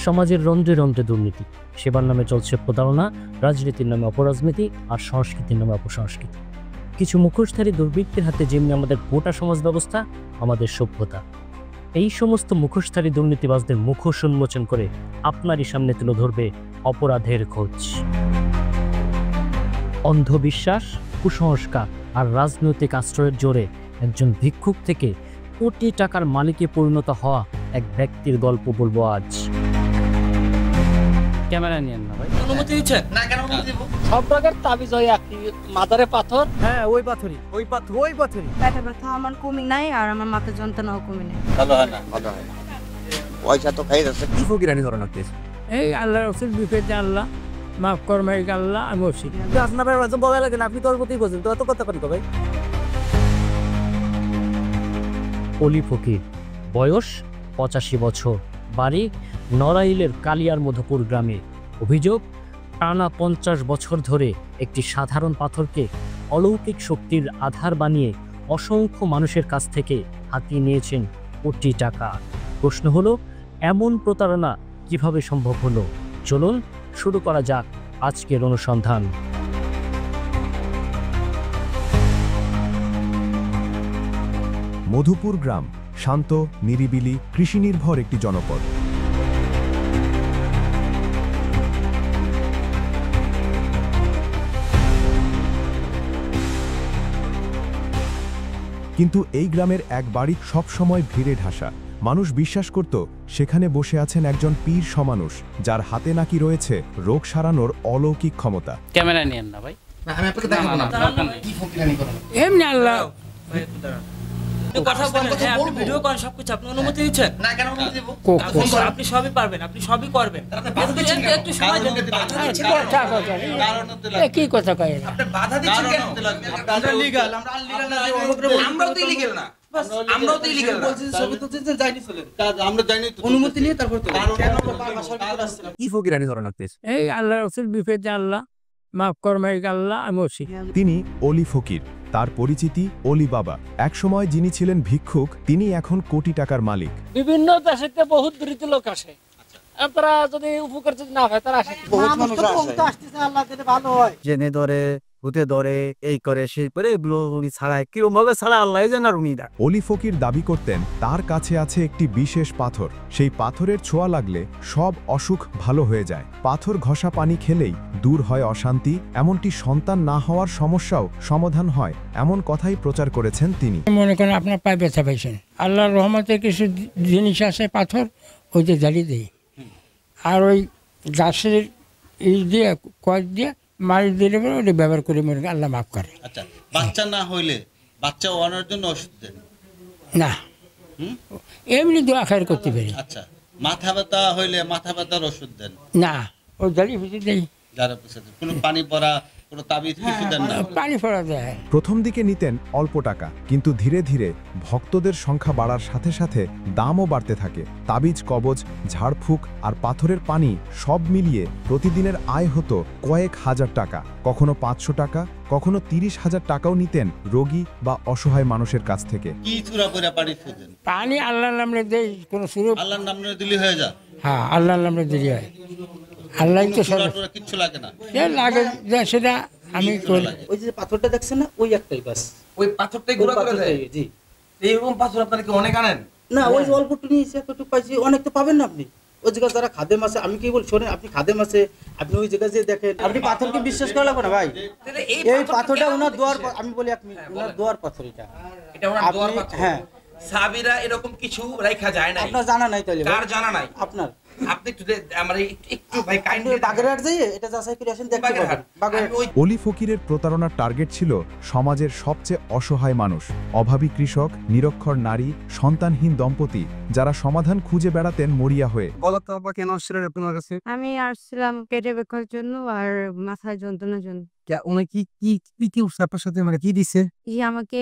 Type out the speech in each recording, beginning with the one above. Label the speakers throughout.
Speaker 1: সমাজের রন্ধ্রে রন্ধ্রে দুর্নীতি, সেবার নামে চলছে প্রতারণা, রাজনীতির নামে অপরাজনীতি, আর সংস্কৃতির নামে অপসংস্কৃতি। কিছু মুখোশধারী দুর্বৃত্তের হাতে যেমনি আমাদের গোটা সমাজ ব্যবস্থা, আমাদের সভ্যতা। এই সমস্ত মুখোশধারী দুর্নীতিবাজদের মুখোশ উন্মোচন করে আপনারই সামনে তুলে ধরবে অপরাধের খোঁজ। অন্ধবিশ্বাস, কুসংস্কার আর রাজনৈতিক আশ্রয়ের জোরে একজন ভিক্ষুক থেকে কোটি টাকার মালিকে পরিণত হওয়া এক ব্যক্তির গল্প বলবো আজ। ক্যামেরা নিয়েন না ভাই।
Speaker 2: অনুমতি দিচ্ছেন না? কেন অনুমতি দেব?
Speaker 3: সব রকমের তাবিজ হয় একই মাথারে পাথর।
Speaker 4: হ্যাঁ ওই পাথরই, ওই পাথরই।
Speaker 5: ব্যথা ব্যথা আমার কমে নাই, আর আমার মাথার যন্ত্রণাও কমে নাই।
Speaker 2: ভালো হয় না, ভালো হয় না। পয়সা তো খাই যাচ্ছে।
Speaker 4: কি ফকিরানি ধরনের কেস?
Speaker 3: এই আল্লাহ রসুল বিপদে আল্লাহ মাফ করমাই আল্লাহ, আমি বলছি
Speaker 4: আপনার ভাই মাঝে বলা লাগে না, আপনি তোর প্রতি বলছেন তো এত কথা করি ভাই।
Speaker 1: অলি ফকির, বয়স 85 বছর, বাড়ি নড়াইলের কালিয়ার মধুপুর গ্রামে। অভিযোগ, টানা 50 বছর ধরে একটি সাধারণ পাথরকে অলৌকিক শক্তির আধার বানিয়ে অসংখ্য মানুষের কাছ থেকে হাতিয়ে নিয়েছেন কোটি টাকা। প্রশ্ন হলো, এমন প্রতারণা কিভাবে সম্ভব হলো? চলুন শুরু করা যাক আজকের অনুসন্ধান।
Speaker 6: মধুপুর গ্রাম শান্ত, নিরিবিলি, কৃষিনির্ভর একটি জনপদ। কিন্তু এই গ্রামের এক বাড়ি সবসময় ভিড়ে ঢাসা। মানুষ বিশ্বাস করত সেখানে বসে আছেন একজন পীর সমানুষ, যার হাতে নাকি রয়েছে রোগ সারানোর অলৌকিক ক্ষমতা।
Speaker 3: ক্যামেরা নিয়েন না ভাই।
Speaker 2: আমি আপনাকে দেখাবো না। কি ফকিরানি করেন?
Speaker 3: এমনি আল্লাহ
Speaker 2: কথা বলেন, আপনি ভিডিও করেন, সবকিছু আপনি অনুমতি দিচ্ছেন না? কেন অনুমতি দেব? আপনি সবই পারবেন, আপনি সবই করবেন। একটু সময় দেন।
Speaker 3: কি কথা কয়?
Speaker 2: আপনি বাধা দিচ্ছেন কেন? আমরা লিগ্যাল, আমরা আনলিগ্যাল না। আমরাও তো ইলিগ্যাল না। আমরাও তো ইলিগ্যাল না। বলছি ছবি তো দিচ্ছেন, যাইনি চলেন। আমরা যাইনি তো। অনুমতি নিয়ে তারপর তো। কেন বাসার ভিতরে আসছেন?
Speaker 4: কি ফকিরানি ধরনের কেস?
Speaker 3: এই আল্লাহ রসুল বিপদে আল্লাহ মাফ করমাই আল্লাহ, আমি বলছি
Speaker 6: তিনি অলি ফকির, তার পরিচিতি অলি বাবা। একসময় যিনি ছিলেন ভিক্ষুক, তিনি এখন কোটি টাকার মালিক।
Speaker 3: বিভিন্ন দেশেতে বহুত দরিদ্র লোক আসে, তারা যদি উপকার যদি না হয় তারা আসে।
Speaker 2: বহুত মানুষ আসে।
Speaker 4: আল্লাহ দিলে ভালো হয়। জেনে ধরে, ভূতে ধরে, এই করে সেই করে এগুলো উনি ছাড়ায় কিরকম ভাবে ছাড়া আল্লাহ জানে। আর উনি
Speaker 6: অলি ফকির দাবি করতেন তার কাছে আছে একটি বিশেষ পাথর, সেই পাথরের ছোঁয়া লাগলে সব অসুখ ভালো হয়ে যায়। পাথর ঘষা পানি খেলেই দূর হয় অশান্তি, এমনটি সন্তান না হওয়ার সমস্যাও সমাধান হয়, এমন কথাই প্রচার করেছেন তিনি।
Speaker 3: মনে করেন আপনার পায়ে ব্যথা পাইছেন, আল্লাহর রহমতে কিছু জিনিস আছে পাথর, ওই যে জ্বালিয়ে দেয়, আর ওই গাছের ই দিয়ে কয়েক দিয়ে মারি দিলে ওটা ব্যবহার করে মনে আল্লাহ মাফ করে।
Speaker 2: আচ্ছা, বাচ্চা না হইলে বাচ্চা হওয়ার জন্য ওষুধ দেন
Speaker 3: না? এমনি দোয়া খায়ের করতে পারি।
Speaker 2: আচ্ছা, মাথা ব্যথা হইলে মাথা ব্যথার ওষুধ দেন
Speaker 3: না? ওই জ্বালিয়ে ফেলে দেয়।
Speaker 2: যারা কোনো পানি পড়া, কোনো তাবিজ কিছু দেন না?
Speaker 3: পানি পড়া দেয়।
Speaker 6: প্রথম দিকে নিতেন অল্প টাকা, কিন্তু ধীরে ধীরে ভক্তদের সংখ্যা বাড়ার সাথে সাথে দামও বাড়তে থাকে। তাবিজ, কবজ, ঝাড়ফুঁক আর পাথরের পানি সব মিলিয়ে প্রতিদিনের আয় হতো কয়েক হাজার টাকা। কখনো 500 টাকা, কখনো 30,000 টাকাও নিতেন রোগী বা অসহায় মানুষের কাছ থেকে।
Speaker 2: কি চূড়া করে পানি দেন?
Speaker 3: পানি আল্লাহর নামে দেয়, কোনো শুরু
Speaker 2: আল্লাহর নাম নিয়ে দিলি হয়ে যা।
Speaker 3: হ্যাঁ, আল্লাহর নামে দিলি হয়। আল্লাহ তো সব
Speaker 2: কিচ্ছু লাগে না,
Speaker 3: লাগে সেটা আমি করি।
Speaker 7: ওই যে পাথরটা দেখছেন না, ওই একটাই বাস।
Speaker 2: ওই পাথরটাই গুঁড়া করে দেয়।
Speaker 7: জি,
Speaker 2: এইরকম পাথর আপনারা কি অনেক আনেন?
Speaker 7: না, ওই যে অল্পটু নিয়েছি, এতটুকু পাইছি, অনেক তো পাবেন না আপনি। ওই জায়গায় যারা খাদেম আছে, আমি কি বল শোনেন, আপনি খাদেম আছে, আপনি ওই জায়গায় যে দেখেন, আপনি পাথরকে বিশ্বাস করা লাগবে না ভাই। এই পাথরটা ওনার দোয়ার, আমি বলি এক মিনিট, ওনার দোয়ার পাথর এটা।
Speaker 2: এটা ওনার দোয়ার পাথর?
Speaker 7: হ্যাঁ।
Speaker 2: সাবিরা এরকম কিছু রাখা যায় না।
Speaker 7: আপনার জানা নাই তাহলে?
Speaker 2: কার জানা নাই?
Speaker 7: আপনার।
Speaker 2: আপনি আমার একটু ভাই কাইন্ডলি
Speaker 7: বাগেরহাট যাইয়ে এটা যাচাই করে আসেন, দেখতে পাবেন বাগেরহাট।
Speaker 6: অলি ফকিরের প্রতারণার টার্গেট ছিল সমাজের সবচেয়ে অসহায় মানুষ, অভাবী কৃষক, নিরক্ষর নারী, সন্তানহীন দম্পতি, যারা সমাধান খুঁজে বেড়াতেন মরিয়া হয়ে।
Speaker 4: কেন আসছিলেন আপনার কাছে?
Speaker 5: আমি আসছিলাম পেটে ব্যথার জন্য আর মাথায় যন্ত্রণার জন্য।
Speaker 4: উনি কি কি কি কি আপনার সাথে মানে কি দিছে?
Speaker 5: আমাকে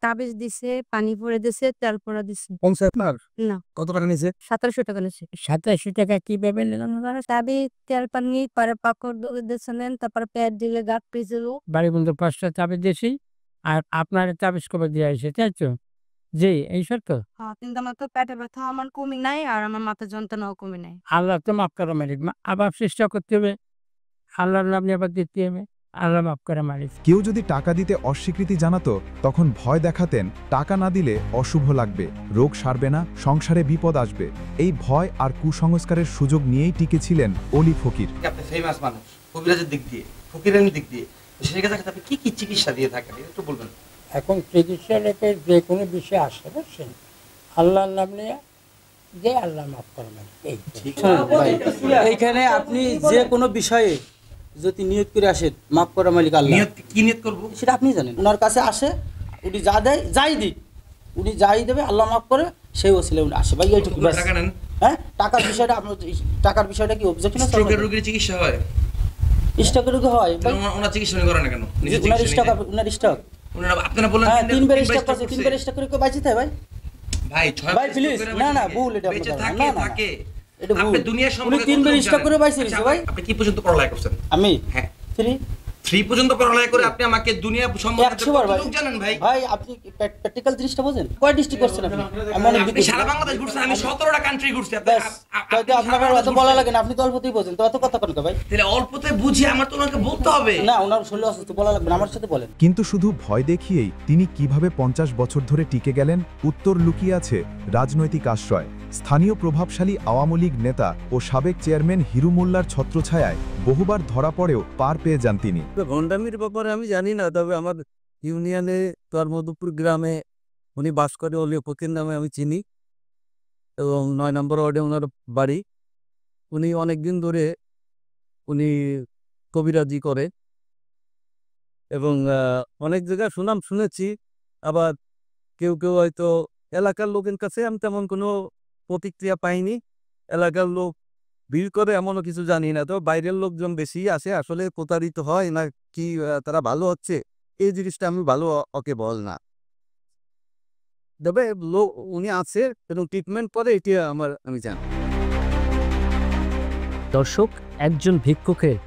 Speaker 5: তাবিজ দিছে, পানি পরে দিছে, তেল পরা দিছে।
Speaker 4: পৌঁছে আপনার
Speaker 5: না।
Speaker 4: কত টাকা নিয়েছে?
Speaker 5: 2700 টাকা নিছে।
Speaker 3: 2700 টাকা কিভাবে নিলাম?
Speaker 5: তাবিজ, তেল, পানি, পরে পাকড় দিয়েছিলেন, তারপরে পেট দিলে গাঁট পিছিল।
Speaker 3: বাড়ি বন্ধু 5টা তাবিজ দিয়েছি, আর আপনার তাবিজ কবে দিয়ে আসে, তাই তো? জি এই সত্য
Speaker 5: হ্যাঁ, কিন্তু আমার তো পেটে ব্যথা আমার কমে নাই আর আমার মাথা যন্ত্রণাও কমে নাই।
Speaker 3: আল্লাহ তো মাফ করা মালিক আবার চেষ্টা করতে হবে, আল্লাহর নাম আবার দিতে হবে, আল্লাহ মাফ করা মালিক।
Speaker 6: কেউ যদি টাকা দিতে অস্বীকৃতি জানাতো তখন ভয় দেখাতেন টাকা না দিলে অশুভ লাগবে, রোগ সারবে না, সংসারে বিপদ আসবে। এই ভয় আর কুসংস্কারের সুযোগ নিয়েই টিকেছিলেন অলি ফকির।
Speaker 2: আপনি ফেমাস মানুষ কবিরাজের দিক দিয়ে, ফকিরের দিক দিয়ে, তো সেই কাছে আপনি কি কি চিকিৎসা দিয়ে থাকেন একটু বলবেন?
Speaker 3: এখন চিকিৎসা লোকের যে কোনো বিষয়ে আসে বুঝছেন, আল্লাহর নাম নিয়ে যে আল্লাহ মাফ করা মালিক এই
Speaker 7: শোনেন ভাই, এইখানে আপনি যে কোনো বিষয়ে যদি নিয়ত করে আসেন, মাফ করা মালিক আল্লাহ।
Speaker 2: নিয়ত কি নিয়ত করব
Speaker 7: সেটা আপনি জানেন। ওনার কাছে আসে, উনি যা দেয় যাই দিক, উনি যাই দেবে আল্লাহ মাফ করে, সেই ওসিলে উনি আসে ভাই, এইটুকু ব্যাস।
Speaker 2: টাকা নেন?
Speaker 7: হ্যাঁ, টাকার বিষয়টা আপনার, টাকার বিষয়টা কি অভিযোগ না?
Speaker 2: স্ট্রোকের রোগীর চিকিৎসা হয়?
Speaker 7: স্টকের রোগ হয় ভাই,
Speaker 2: ওনার চিকিৎসা করে না কেন? নিজে
Speaker 7: ওনার
Speaker 2: চিকিৎসা
Speaker 7: স্টক, ওনার স্টক,
Speaker 2: আপনারা বললেন
Speaker 7: হ্যাঁ 3 বার স্টক
Speaker 2: স্টক
Speaker 7: করছে, 3 বার স্টক করে কেউ বাঁচিতে হয় ভাই?
Speaker 2: ভাই 6
Speaker 7: ভাই প্লিজ, না না ভুল এটা
Speaker 2: বেঁচে
Speaker 7: আপনার,
Speaker 2: থাকে
Speaker 7: না না
Speaker 2: থাকে
Speaker 7: এটা ভুল।
Speaker 2: আপনি দুনিয়ার
Speaker 7: উনি
Speaker 2: সম্পর্কে
Speaker 7: 3 বার স্টক করে বাইছে
Speaker 2: আচ্ছা,
Speaker 7: ভাই।
Speaker 2: আপনি কি পর্যন্ত পড়ালেখা করছেন?
Speaker 7: আমি
Speaker 2: হ্যাঁ
Speaker 7: 3
Speaker 2: পর্যন্ত পড়ালেখা করে আপনি আমাকে দুনিয়া সম্পর্কে
Speaker 7: 100 বার ভাই
Speaker 2: কতটুকু জানেন ভাই?
Speaker 7: ভাই আপনি প্র্যাকটিক্যাল জিনিসটা বোঝেন? কয় ডিস্ট্রিক্ট করছেন আপনি? আমি অনেক
Speaker 2: আপনি সারা বাংলাদেশ ঘুরছেন, আমি 17টা কান্ট্রি ঘুরছি।
Speaker 7: ব্যাস, তাইতো আপনার অত বলা লাগে না, আপনি তো অল্পতেই বোঝেন, তো অত কথা কোন ভাই?
Speaker 2: তাহলে অল্পতে বুঝি আমার তো ওনাকে বলতে হবে।
Speaker 7: না, ওনার শরীর অসুস্থ, বলা লাগবে না, আমার সাথে বলেন।
Speaker 6: কিন্তু শুধু ভয় দেখিয়েই তিনি কিভাবে 50 বছর ধরে টিকে গেলেন, উত্তর লুকিয়ে আছে রাজনৈতিক আশ্রয়। স্থানীয় প্রভাবশালী আওয়ামী লীগ নেতা ও সাবেক চেয়ারম্যান হিরু মোল্লার ছত্রছায়ায় বহুবার ধরা পড়েও পার পেয়ে যান তিনি।
Speaker 4: ভণ্ডামির ব্যাপারে আমি জানি না, তবে আমার ইউনিয়নে তোর মধুপুর গ্রামে উনি বাস করে, অলি ফকির নামে আমি চিনি, এবং 9 নম্বর ওয়ার্ডে ওনার বাড়ি। উনি অনেকদিন ধরে উনি কবিরাজি করে এবং অনেক জায়গায় সুনাম শুনেছি। আবার কেউ কেউ হয়তো এলাকার লোকের কাছে আমি তেমন কোনো প্রতিক্রিয়া পাইনি। এলাকার লোক ভিড় করে এমনও কিছু জানি না, তো বাইরের লোকজন বেশি আসে, আসলে প্রতারিত হয় না কি তারা ভালো হচ্ছে এই জিনিসটা আমি ভালো ওকে বল না। তবে লোক উনি আছে এবং ট্রিটমেন্ট করে, এটি আমি জানি।
Speaker 1: দর্শক, একজন ভিক্ষুকের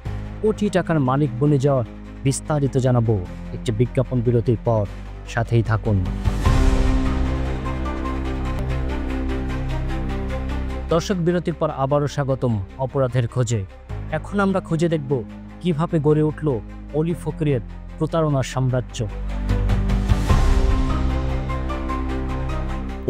Speaker 1: কোটি টাকার মালিক বনে যাওয়ার বিস্তারিত জানাবো একটি বিজ্ঞাপন বিরতির পর, সাথেই থাকুন। দর্শক, বিরতির পর আবারও স্বাগতম অপরাধের খোঁজে। এখন আমরা খুঁজে দেখব কিভাবে গড়ে উঠল অলি ফকিরের প্রতারণার সাম্রাজ্য।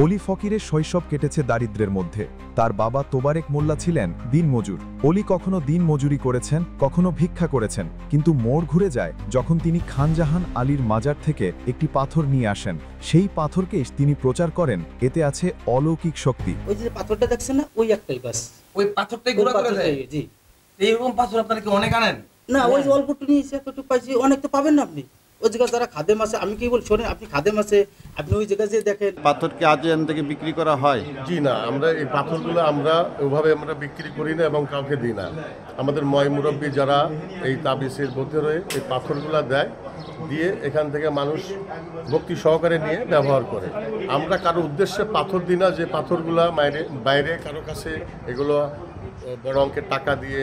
Speaker 6: অলি ফকিরের শৈশব কেটেছে দারিদ্র্যের মধ্যে। তার বাবা তোবারেক মোল্লা ছিলেন দিনমজুর। অলি কখনো দিন মজুরি করেছেন, কখনো ভিক্ষা করেছেন, কিন্তু মোড় ঘুরে যায় যখন তিনি খানজাহান আলীর মাজার থেকে একটি পাথর নিয়ে আসেন। সেই পাথরকে তিনি প্রচার করেন এতে আছে অলৌকিক শক্তি।
Speaker 7: ওই যে পাথরটা দেখছেন না, ওই একটাই বাস,
Speaker 2: ওই পাথরটাই ঘোরা করে দেয়।
Speaker 7: জি,
Speaker 2: এইরকম পাথর আপনারা কি অনেক আনেন?
Speaker 7: না ওই যে অল্পটু নিয়েছে, এতটুকু পাইছি, অনেক তো পাবেন না আপনি। ওই জায়গায় যারা খাদেম আছে, আমি কি বল শোনেন, আপনি খাদেম আছে, আপনি ওই জায়গায় যে দেখেন
Speaker 8: পাথর কি আজ এখান থেকে বিক্রি করা হয়?
Speaker 9: জি না, আমরা এই পাথরগুলো ওভাবে আমরা বিক্রি করি না এবং কাউকে দিই না। আমাদের ময় মুরব্বী যারা এই তাবিজের ভিতরে এই পাথরগুলো দেয়, দিয়ে এখান থেকে মানুষ ভক্তি সহকারে নিয়ে ব্যবহার করে। আমরা কারো উদ্দেশ্যে পাথর দিই না, যে পাথরগুলা বাইরে কারো কাছে এগুলো বড় অঙ্কের টাকা দিয়ে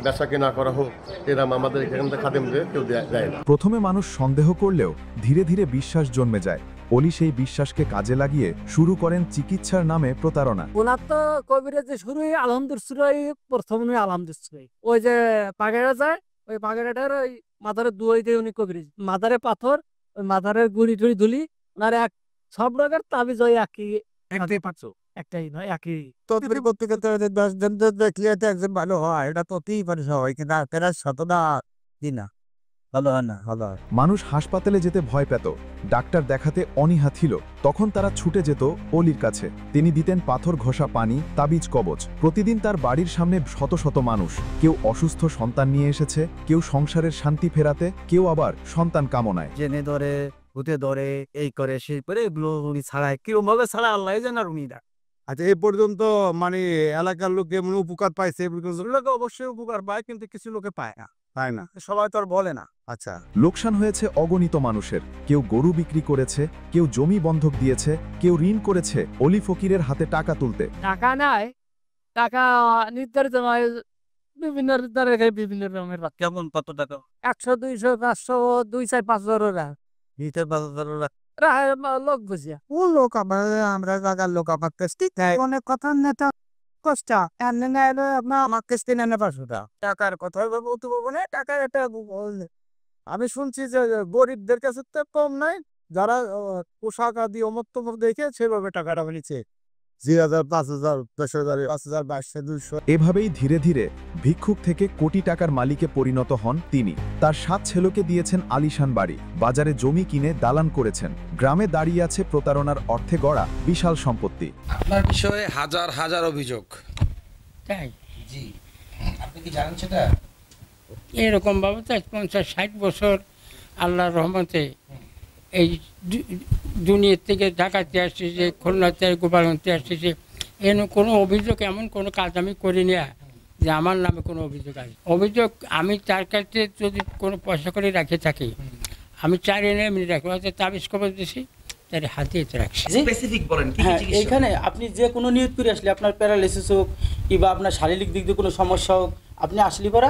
Speaker 9: বেচা কেনা করা হোক, এরম আমাদের এখান থেকে খাদেমদের কেউ দেয় না।
Speaker 6: প্রথমে মানুষ সন্দেহ করলেও ধীরে ধীরে বিশ্বাস জন্মে যায়। অলি সেই বিশ্বাসকে কাজে লাগিয়ে শুরু করেন চিকিৎসার নামে প্রতারণা।
Speaker 3: ওনার তো কবিরাজি শুরুই আলহামদুলিল্লাহ, প্রথমে আলহামদুলিল্লাহ ওই যে পাগেরা যায়, ওই পাগেরাটার ওই মাথারে দুই দিয়ে উনি কবিরাজি, মাথারে পাথর, ওই মাথারে গুড়ি টুড়ি ধুলি, ওনার এক সব রোগের তাবিজ ওই একটাই পাচ্ছ, একটাই নয় একই।
Speaker 4: দেখলে একজন ভালো হয়, এটা ততই পারে সবাই, কিন্তু আপনারা শতটা দিন না ভালো হয় না, ভালো হয়।
Speaker 6: মানুষ হাসপাতালে যেতে ভয় পেত, ডাক্তার দেখাতে অনীহা ছিল, তখন তারা ছুটে যেত অলির কাছে। তিনি দিতেন পাথর ঘষা পানি, তাবিজ কবচ। প্রতিদিন তার বাড়ির সামনে শত শত মানুষ, কেউ অসুস্থ সন্তান নিয়ে এসেছে, কেউ সংসারের শান্তি ফেরাতে, কেউ আবার সন্তান কামনায়।
Speaker 4: জেনে ধরে ভূতে ধরে এই করে সেই করে এগুলো উনি ছাড়ায় কিরম ভাবে ছাড়া আল্লাহ জানার উনি দা।
Speaker 8: আচ্ছা, এই পর্যন্ত মানে এলাকার লোক এমন উপকার পাইছে?
Speaker 4: লোকে অবশ্যই উপকার পায়, কিন্তু কিছু লোকে পায় না,
Speaker 8: তাই না?
Speaker 4: সবাই তো আর বলে না।
Speaker 8: আচ্ছা,
Speaker 6: লোকসান হয়েছে অগণিত মানুষের। কেউ গরু বিক্রি করেছে, কেউ জমি বন্ধক দিয়েছে, কেউ ঋণ করেছে অলি ফকিরের হাতে টাকা তুলতে।
Speaker 3: টাকা নাই, টাকা নির্ধারিত নয়, বিভিন্ন বিভিন্ন রকমের
Speaker 4: কেমন কত টাকা?
Speaker 3: 100, 200, 500, 2, 4, 5 হাজার।
Speaker 4: ভিতর 5,000 লোক বুঝিয়া ও লোক আমার আমরা জায়গার লোক আমার কেস্তি অনেক কথা নেতা কষ্ট এনে আপনার আমার কেস্তি নেনে 500 টাকা টাকার কথা বলতে বলবো না টাকার একটা আমি শুনছি যে গরিবদের কাছে তো কম নাই যারা পোশাক আদি অমত্ত দেখে সেভাবে টাকাটা নিচ্ছে 2000 5000 10000 5000 2200
Speaker 6: এভাবেই ধীরে ধীরে ভিক্ষুক থেকে কোটি টাকার মালিকে পরিণত হন তিনি। তার 7 ছেলেকে দিয়েছেন আলিশান বাড়ি, বাজারে জমি কিনে দালান করেছেন, গ্রামে দাঁড়িয়ে আছে প্রতারণার অর্থে গড়া বিশাল সম্পত্তি।
Speaker 2: আপনার বিষয়ে হাজার হাজার অভিযোগ।
Speaker 3: তাই
Speaker 2: জি, আপনি কি জানেন সেটা?
Speaker 3: এরকম ভাবে তো 50-60 বছর আল্লাহর রহমতে এই দুনিয়ার থেকে ঢাকাতে আসতেছে, খুলনাতে গোপালগঞ্জে আসতেছে, এর কোনো অভিযোগ এমন কোনো কাজ আমি করি না যে আমার নামে কোনো অভিযোগ আছে। অভিযোগ আমি তার কাছে যদি কোনো পয়সা করে রাখে থাকি, আমি চার এনে এমনি রাখি, হয়তো তাবিজ কবজ দিছি তার হাতে এতে রাখছি।
Speaker 2: স্পেসিফিক বলেন কি কি
Speaker 7: হ্যাঁ,
Speaker 2: চিকিৎসা?
Speaker 7: এখানে আপনি যে কোনো নিয়ত করে আসলে আপনার প্যারালাইসিস হোক কিংবা আপনার শারীরিক দিক দিয়ে কোনো সমস্যা হোক, আপনি আসলি পরা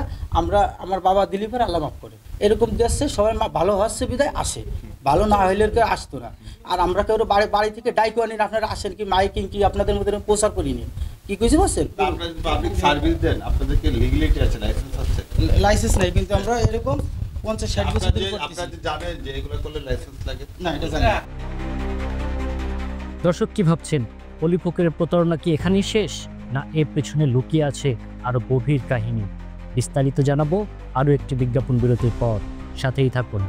Speaker 7: আমার বাবা দিলি পরা আল্লাহ মাফ করে, এরকম দেখছে সবাই ভালো হচ্ছে বিদায় আসে, ভালো না হইলে কেউ আসতো না। আর আমরা কেউ বাড়ি থেকে ডাইকো আনি, আপনারা আসেন কি মাইকিং কি আপনাদের মধ্যে প্রচার করিনি, কি কইছি বলছেন? লাইসেন্স নেই, কিন্তু আমরা এরকম 50-60 বছর ধরে করতেছি। না, এটা জানি না।
Speaker 1: দর্শক কি ভাবছেন, অলি ফকিরের প্রতারণা কি এখানেই শেষ, না এর পেছনে লুকিয়ে আছে আরো গভীর কাহিনী? বিস্তারিত জানাবো আরো একটি বিজ্ঞাপন বিরতির পর, সাথেই থাকুন।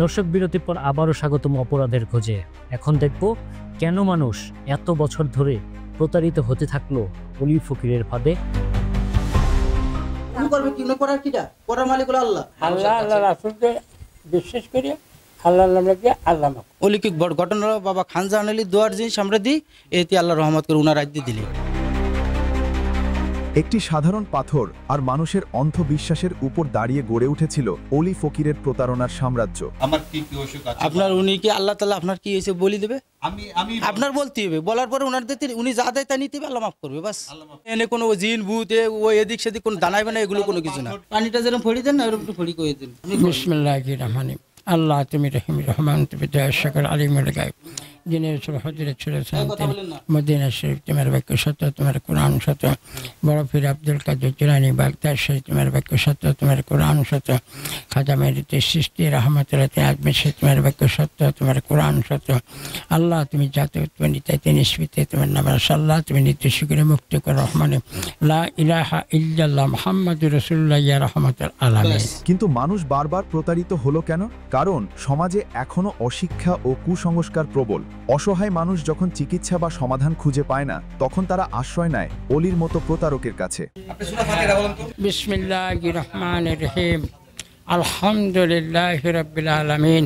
Speaker 1: দর্শক বিরতির পর আবারও স্বাগতম অপরাধের খোঁজে। এখন দেখব কেন মানুষ এত বছর ধরে প্রতারিত হতে থাকলো অলি ফকিরের ফাঁদে।
Speaker 7: করবে কি না করার কিটা, করার মালিক হলো আল্লাহ।
Speaker 3: আল্লাহ রাসূলকে বিশ্বাস করি, আল্লাহ নাম রাখি, আল্লাহ মাফ।
Speaker 7: অলৌকিক বড় ঘটনা বাবা খানজাহান আলী দোয়ার জিনিস আমরা দিই, এতে আল্লাহ রহমত করে উনার রাজ্যে দিলি।
Speaker 6: একটি সাধারণ পাথর আর মানুষের অন্ধবিশ্বাসের উপর দাঁড়িয়ে গড়ে উঠেছিল অলি ফকিরের প্রতারণার সাম্রাজ্য।
Speaker 2: আমার কি কি অসুখ আছে?
Speaker 7: আপনার উনি কি আল্লাহ তাআলা আপনার কি হয়েছে বলি দেবে,
Speaker 2: আমি
Speaker 7: আপনার বলতে হবে, বলার পরে উনার দিতে উনি যা দেয় তা নিতে হবে, আল্লাহ মাফ করবে বাস। এনে কোনো জিন ভূত ও এদিক সেদিক কোনো দাঁড়াইবে না, এগুলো কোনো কিছু না। পানিটা যেরকম ফড়ি দেন না এরকম একটু ফড়ি করে দিন।
Speaker 3: বিসমিল্লাহির রহমানির রহিম। আল্লাহ তুমি রহিম রহমান, তুমি দয়া সকল আলিমুল গায়ব, जिन्हें सब हजरत मदीना शरीफ तुम्हारे वाक्य सत्य, तुम्हारे कुरान सत्य, बड़ा फिर अब्दुल कादिर जिलानी बागदाद शरीफ तुम्हारे वाक्य सत्य, तुम्हारे कुरान सत्य, खाजा मेरी सृष्टि रहमत रहते आदमी से तुम्हारे वाक्य सत्य, तुम्हारे कुरान सत्य। अल्लाह तुम्हें जाते उत्पन्न तैते निस्बित तुम्हारे नाम अल्लाह तुम्हें नित्य शुक्र मुक्त कर रहमान ला इलाहा इल्लल्लाह मुहम्मदुर রাসূলুল্লাহ ইয়া রাহমাতুল আলামিন।
Speaker 6: কিন্তু মানুষ বারবার প্রতারিত হলো কেন? কারণ সমাজে এখনো অশিক্ষা ও কুসংস্কার প্রবল। অসহায় মানুষ যখন চিকিৎসা বা সমাধান খুঁজে পায় না, তখন তারা আশ্রয় নেয় অলির মতো প্রতারকের কাছে।
Speaker 2: আপনি সূরা ফাতিহা বলেন তো।
Speaker 3: বিসমিল্লাহির রহমানির রহিম। আলহামদুলিল্লাহি রাব্বিল আলামিন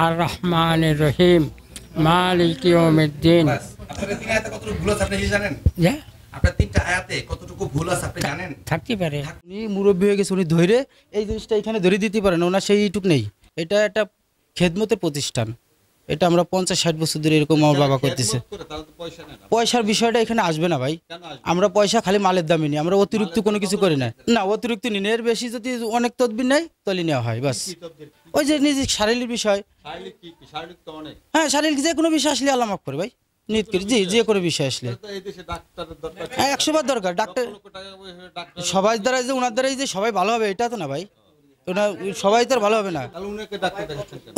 Speaker 3: আর রহমানির রহিম মালিকি ইয়াউমিদ্দিন।
Speaker 2: আপনাদের তিন আয়াতে কতটুকু ভুল আছে আপনি কি জানেন?
Speaker 3: যা
Speaker 2: আপনার তিনটা আয়াতে কতটুকু ভুল আছে আপনি জানেন?
Speaker 3: থাকতে পারে।
Speaker 7: উনি মুরব্বী হয়ে গেছে, উনি ধরে এই জিনিসটা এখানে ধরে দিতে পারেন, ওনার সেইটুক নেই। এটা একটা খেদমতের প্রতিষ্ঠান, এটা আমরা 50-60 বছর ধরে এরকম আমার বাবা করতেছে। পয়সার বিষয়টা এখানে আসবে না ভাই, আমরা পয়সা খালি মালের দামে নিই, আমরা অতিরিক্ত কোনো কিছু করি না। না অতিরিক্ত নিই, এর বেশি যদি অনেক তদবির নেই তাহলে নেওয়া হয় বাস। ওই যে নিজের শারীরিক বিষয়, হ্যাঁ শারীরিক যে কোনো বিষয় আসলে আল্লাহ মাফ করে ভাই, নিয়ত করি জি যে কোনো বিষয় আসলে। হ্যাঁ 100 বার দরকার ডাক্তার, সবাই দ্বারাই যে ওনার দ্বারাই যে সবাই ভালো হবে এটা তো না ভাই, ওনা সবাই তো আর ভালো হবে না।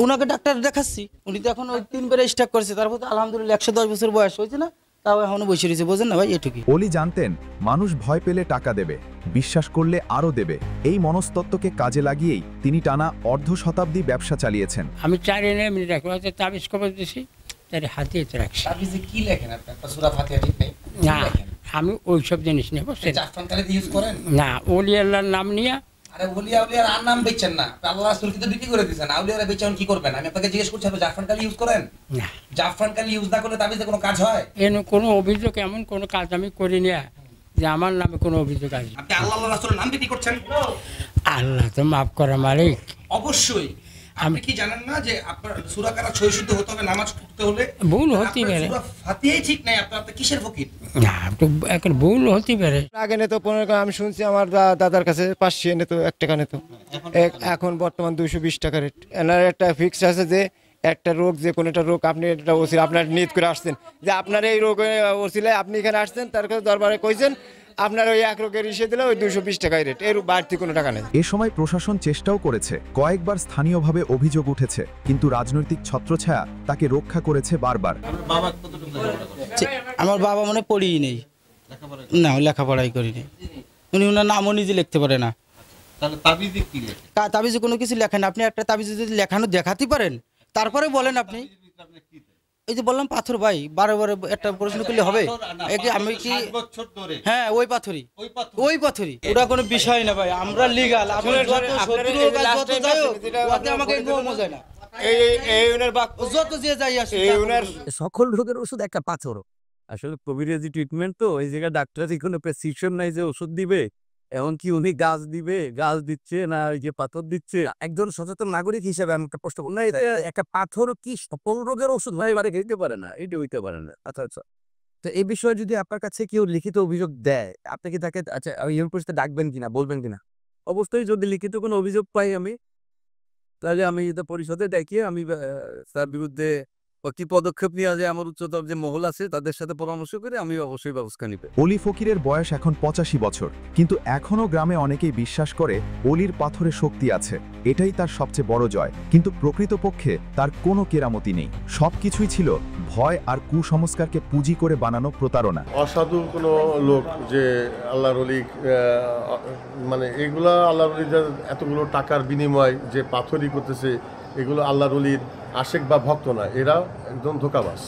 Speaker 7: উনাকে ডাক্তার দেখাচ্ছি, উনি তো এখন ওই 3 বারে স্ট্রোক করেছে, তারপর তো আলহামদুলিল্লাহ 110 বছর বয়স হয়েছে না, তাও এখনো বসে রয়েছে, বোঝেন না ভাই এটুকুই।
Speaker 6: অলি জানতেন মানুষ ভয় পেলে টাকা দেবে, বিশ্বাস করলে আরও দেবে। এই মনস্তত্ত্বকে কাজে লাগিয়েই তিনি টানা অর্ধ শতাব্দী ব্যবসা চালিয়েছেন।
Speaker 3: আমি 4 এনে এমনি রাখি, হয়তো তাবিজ কবজ দিছি তার হাতে এতে রাখছি।
Speaker 2: তাবিজে কি লেখেন আপনি? একটা সূরা ফাতিহা ঠিক নেই
Speaker 3: না, আমি ওইসব জিনিস নেই বুঝছেন।
Speaker 2: জাফরান কালি ইউজ করেন
Speaker 3: না, ওলি আল্লাহর নাম নিয়ে।
Speaker 2: আরে ওলিয়া ওলিয়ার আর নাম বেচেন না, আল্লাহ রাসূল কিন্তু বিক্রি করে দিয়েছেন। আউলিয়ারা বেচেন কি করবেন? আমি আপনাকে জিজ্ঞেস করছি, আপনি জাফরান কালি ইউজ করেন?
Speaker 3: না,
Speaker 2: জাফরান কালি ইউজ না করলে তাবিজে কোনো কাজ হয়?
Speaker 3: এর কোনো অভিযোগ এমন কোনো কাজ আমি করি না যে আমার নামে কোনো অভিযোগ আছে।
Speaker 2: আপনি আল্লাহ রাসূলের নাম বিক্রি করছেন?
Speaker 3: আল্লাহ তো মাফ করা মালিক।
Speaker 2: অবশ্যই। আপনি কি জানেন না যে আপনার সূরা কারা সহিশুদ্ধ হতে হবে নামাজ পড়তে হলে?
Speaker 3: ভুল হতে পারে।
Speaker 2: সূরা ফাতিহাই ঠিক নাই, আপনি কিসের ফকির?
Speaker 3: না তো একটা ভুল হতে পারে।
Speaker 10: আগে নিত 15 টাকা, আমি শুনছি আমার দাদার কাছে 500 নিত, 1 টাকা নিত, এখন বর্তমান 220 টাকা রেট। এনার একটা ফিক্স আছে যে একটা রোগ, যে কোনো একটা রোগ আপনি এটা ওসিলা আপনার নিয়ত করে আসছেন যে আপনার এই রোগ ওসিলায় আপনি এখানে আসছেন, তার কাছে দরবারে কইছেন আপনার ওই এক রোগের ইসে দিলে ওই 220 টাকায় রেট, এর বাড়তি কোনো টাকা নেই।
Speaker 6: এ সময় প্রশাসন চেষ্টাও করেছে, কয়েকবার স্থানীয়ভাবে অভিযোগ উঠেছে, কিন্তু রাজনৈতিক ছত্রছায়া তাকে রক্ষা করেছে বারবার।
Speaker 7: আমার বাবা মনে পড়িই নেই, না লেখাপড়াই করিনি, উনি ওনার নামও নিজে লিখতে পারে না।
Speaker 2: তাহলে তাবিজে কি লেখে?
Speaker 7: তাবিজে কোনো কিছু লেখেন, আপনি একটা তাবিজে যদি লেখানো দেখাতে পারেন তারপরে বলেন। আপনি এই যে বললাম পাথর ভাই, বারে বারে একটা প্রশ্ন করলে হবে? আমি কি হ্যাঁ ওই পাথরই, ওই পাথরই, ওটা কোনো বিষয় না ভাই, আমরা লিগাল।
Speaker 4: সকল রোগের ওষুধ একটা পাথর, আসলে কবিরাজি ট্রিটমেন্ট তো এই জায়গায় ডাক্তারের কোনো প্রেসক্রিপশন নাই যে ওষুধ দিবে, এমনকি উনি গাছ দিবে, গাছ দিচ্ছে না ওই যে পাথর দিচ্ছে। একজন সচেতন নাগরিক হিসেবে আমি একটা প্রশ্ন করলাম, একটা পাথর কি সকল রোগের ওষুধ ভাই এবারে খেতে পারে না? এটা হইতে পারে না। আচ্ছা আচ্ছা, তো এই বিষয়ে যদি আপনার কাছে কেউ লিখিত অভিযোগ দেয়, আপনি কি তাকে আচ্ছা ইউনিয়ন পরিষদে ডাকবেন কিনা, বলবেন কিনা? অবশ্যই যদি লিখিত কোনো অভিযোগ পাই আমি, তাহলে আমি এটা পরিষদে দেখিয়ে আমি তার বিরুদ্ধে কি পদক্ষেপ নেওয়া যায় আমার উচ্চতর যে মহল আছে তাদের সাথে পরামর্শ করে আমি অবশ্যই ব্যবস্থা নিব।
Speaker 6: অলি ফকিরের বয়স এখন 85 বছর, কিন্তু এখনো গ্রামে অনেকেই বিশ্বাস করে অলির পাথরে শক্তি আছে, এটাই তার সবচেয়ে বড় জয়। কিন্তু প্রকৃতপক্ষে তার কোনো কেরামতি নেই, সবকিছুই ছিল ভয় আর কুসংস্কারকে পুঁজি করে বানানো প্রতারণা।
Speaker 9: অসাধু কোনো লোক যে আল্লাহর অলি, মানে এগুলা আল্লাহর অলিদের এতগুলো টাকার বিনিময় যে পাথরই করতেছে, এগুলো আল্লাহর অলির আশেক বা ভক্ত না, এরা একদম ধোঁকাবাজ।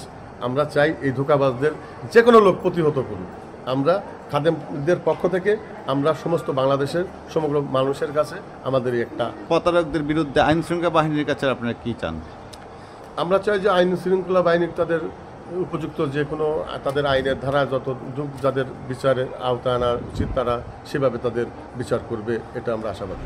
Speaker 9: আমরা চাই এই ধোঁকাবাজদের যে কোনো লোক প্রতিহত করুন। আমরা খাদেমদের পক্ষ থেকে আমরা সমস্ত বাংলাদেশের সমগ্র মানুষের কাছে আমাদের একটা
Speaker 11: প্রতারকদের বিরুদ্ধে আইন শৃঙ্খলা বাহিনীর কাছে আপনারা কি চান?
Speaker 9: আমরা চাই যে আইন শৃঙ্খলা বাহিনীর তাদের উপযুক্ত যে কোনো তাদের আইনের ধারা যত যাদের বিচারের আওতায় আনা উচিত তারা সেভাবে তাদের বিচার করবে, এটা আমরা আশাবাদী।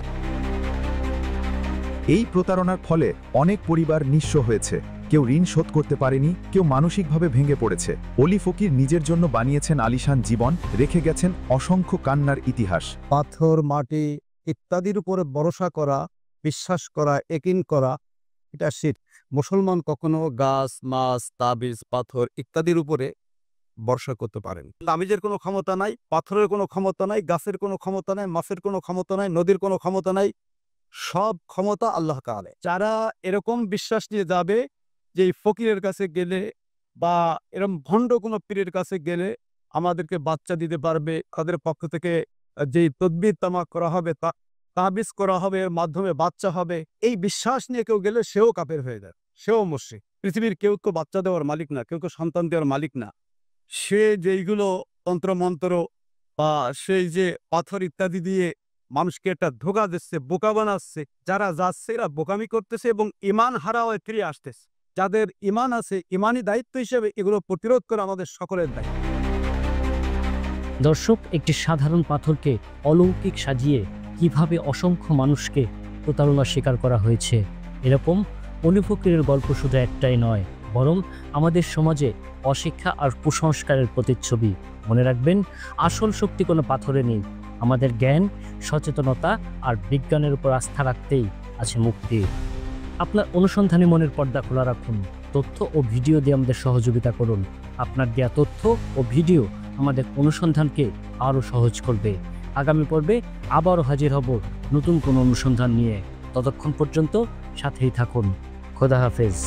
Speaker 6: এই প্রতারণার ফলে অনেক পরিবার নিঃস্ব হয়েছে, কেউ ঋণ শোধ করতে পারেনি, কেউ মানসিকভাবে ভেঙে পড়েছে। অলি ফকির নিজের জন্য বানিয়েছেন আলিশান জীবন, রেখে গেছেন অসংখ্য কান্নার ইতিহাস।
Speaker 8: পাথর, মাটি ইত্যাদির উপরে ভরসা করা, বিশ্বাস করা, একিন করা, এটা শিরক। মুসলমান কখনো গাছ, মাছ, তাবিজ, পাথর ইত্যাদির উপরে ভরসা করতে পারেন। তাবিজের কোনো ক্ষমতা নাই, পাথরের কোনো ক্ষমতা নাই, গাছের কোনো ক্ষমতা নাই, মাছের কোনো ক্ষমতা নাই, নদীর কোনো ক্ষমতা নাই, সব ক্ষমতা আল্লাহ তাআলা। যারা এরকম বিশ্বাস নিয়ে যাবে যে এই ফকিরের কাছে গেলে বা এরকম ভণ্ড কোনো পীরের কাছে গেলে আমাদেরকে বাচ্চা দিতে পারবে, তাদের পক্ষ থেকে যেই তদবির তামাক করা হবে, তাবিজ করা হবে, এর মাধ্যমে বাচ্চা হবে, এই বিশ্বাস নিয়ে কেউ গেলে সেও কাফের হয়ে যায়, সেও মুশরিক। পৃথিবীর কেউ তো বাচ্চা দেওয়ার মালিক না, কেউ সন্তান দেওয়ার মালিক না। সে যেইগুলো তন্ত্রমন্ত্র বা সেই যে পাথর ইত্যাদি দিয়ে মানুষকে একটা ধোঁকা দিচ্ছে, বোকা বানাচ্ছে, যারা যাচ্ছে এরা বোকামি করতেছে এবং ইমান হারা হয়ে ফিরে আসতেছে। যাদের ইমান আছে, ইমানি দায়িত্ব হিসেবে এগুলো প্রতিরোধ করা আমাদের সকলের দায়িত্ব।
Speaker 1: দর্শক, একটি সাধারণ পাথরকে অলৌকিক সাজিয়ে কিভাবে অসংখ্য মানুষকে প্রতারণার শিকার করা হয়েছে। এরকম অলি ফকিরের গল্প শুধু একটাই নয়, বরং আমাদের সমাজে অশিক্ষা আর কুসংস্কারের প্রতিচ্ছবি। মনে রাখবেন, আসল শক্তি কোনো পাথরে নেই, আমাদের জ্ঞান, সচেতনতা আর বিজ্ঞানের উপর আস্থা রাখতেই আছে মুক্তি। আপনার অনুসন্ধানী মনের পর্দা খোলা রাখুন, তথ্য ও ভিডিও দিয়ে আমাদের সহযোগিতা করুন। আপনার দেয়া তথ্য ও ভিডিও আমাদের অনুসন্ধানকে আরও সহজ করবে। আগামী পর্বে আবারও হাজির হব নতুন কোনো অনুসন্ধান নিয়ে। ততক্ষণ পর্যন্ত সাথেই থাকুন। খোদা হাফেজ।